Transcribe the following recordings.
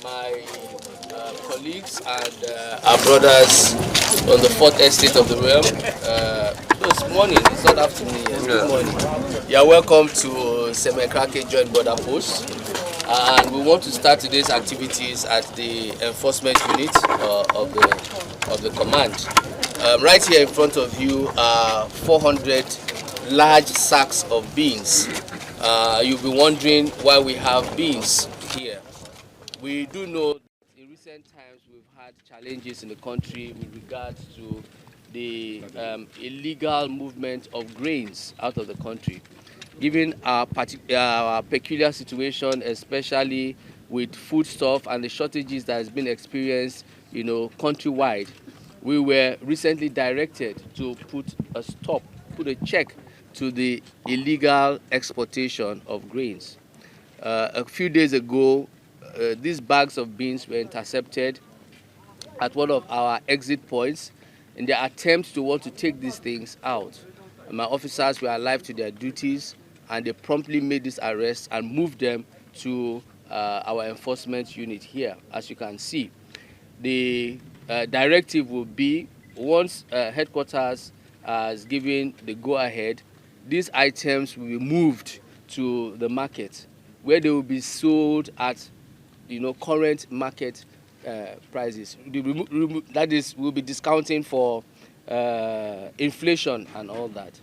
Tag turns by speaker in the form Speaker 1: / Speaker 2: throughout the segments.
Speaker 1: my colleagues and our brothers on the fourth estate of the realm. It's morning, it's not afternoon yet, good morning. You are welcome to Seme Joint Border Post. And we want to start today's activities at the enforcement unit of the command. Right here in front of you are 400 large sacks of beans. You'll be wondering why we have beans here. We do know that in recent times we've had challenges in the country with regards to the illegal movement of grains out of the country. Given our peculiar situation, especially with foodstuff and the shortages that has been experienced, countrywide, we were recently directed to put a check to the illegal exportation of grains. A few days ago, these bags of beans were intercepted at one of our exit points in their attempt to want to take these things out. My officers were alive to their duties, and they promptly made this arrest and moved them to our enforcement unit here. As you can see, the directive will be, once headquarters has given the go-ahead, these items will be moved to the market, where they will be sold at current market prices. That is, we'll be discounting for inflation and all that,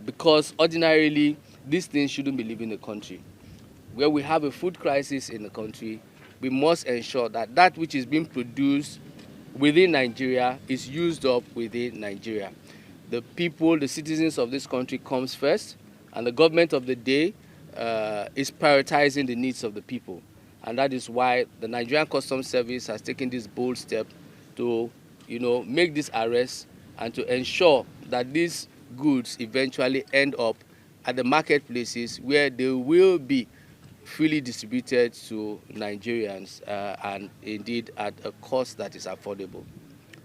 Speaker 1: because ordinarily these things shouldn't be leaving the country. Where we have a food crisis in the country, we must ensure that that which is being produced within Nigeria is used up within Nigeria. The people, the citizens of this country comes first, and the government of the day is prioritizing the needs of the people. And that is why the Nigerian Customs Service has taken this bold step to make this arrest and to ensure that these goods eventually end up at the marketplaces, where they will be freely distributed to Nigerians, and indeed at a cost that is affordable.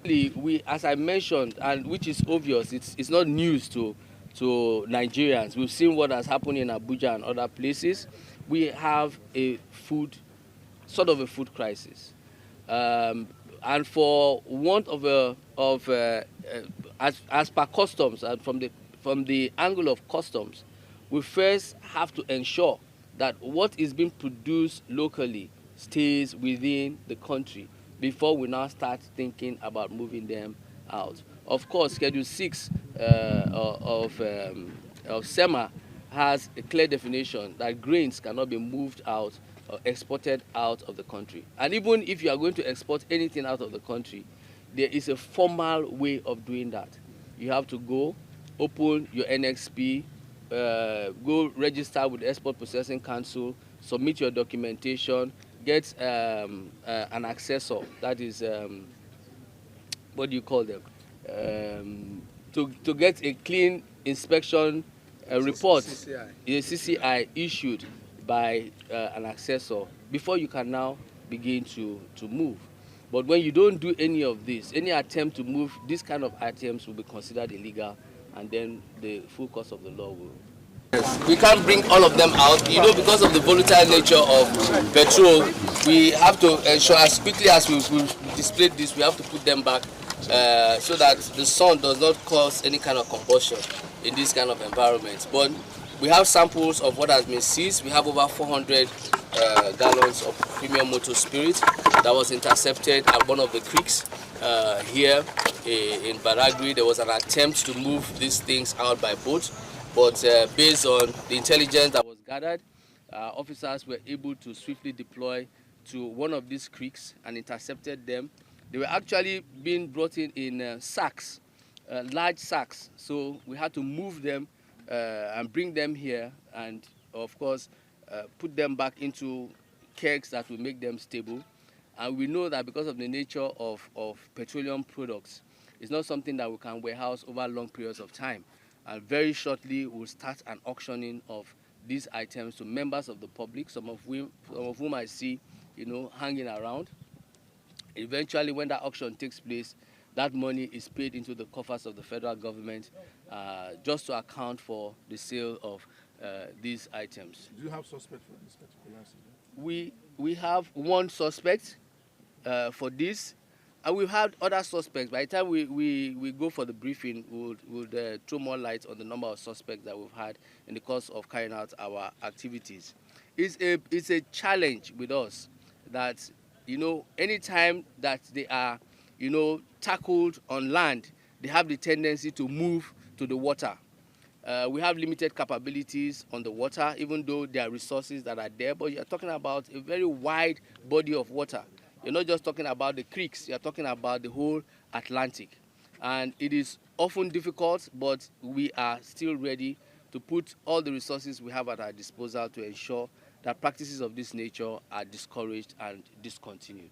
Speaker 1: We, as I mentioned, and which is obvious, it's not news to Nigerians. We've seen what has happened in Abuja and other places. We have a sort of a food crisis, and for want of as per customs, and from the angle of customs, we first have to ensure that what is being produced locally stays within the country before we now start thinking about moving them out. Of course, Schedule 6 of Seme has a clear definition that grains cannot be moved out or exported out of the country. And even if you are going to export anything out of the country, there is a formal way of doing that. You have to go, open your NXP, go register with the Export Processing Council, submit your documentation, get an accessor, that is, what do you call them, to get a clean inspection report, a CCI issued by an accessor, before you can now begin to move. But when you don't do any of this, any attempt to move these kind of items will be considered illegal, and then the full course of the law will. Yes. We can't bring all of them out, because of the volatile nature of petrol. We have to ensure, as quickly as we've displayed this, we have to put them back so that the sun does not cause any kind of combustion in this kind of environment. But we have samples of what has been seized. We have over 400 gallons of premium motor spirit that was intercepted at one of the creeks here in Badagry. There was an attempt to move these things out by boat, but based on the intelligence that was gathered, officers were able to swiftly deploy to one of these creeks and intercepted them. They were actually being brought in sacks, large sacks, so we had to move them and bring them here, and of course put them back into kegs that will make them stable. And we know that because of the nature of petroleum products, it's not something that we can warehouse over long periods of time. And very shortly we'll start an auctioning of these items to members of the public, some of whom I see hanging around. Eventually, when that auction takes place, that money is paid into the coffers of the federal government, just to account for the sale of these items.
Speaker 2: Do you have suspects for this particular incident?
Speaker 1: We we have one suspect for this, and we've had other suspects. By the time we go for the briefing, we'll throw more light on the number of suspects that we've had in the course of carrying out our activities. It's a challenge with us that, you know, anytime that they are, you know, tackled on land, they have the tendency to move to the water. We have limited capabilities on the water, even though there are resources that are there, but you're talking about a very wide body of water. You're not just talking about the creeks, you're talking about the whole Atlantic. And it is often difficult, but we are still ready to put all the resources we have at our disposal to ensure that practices of this nature are discouraged and discontinued.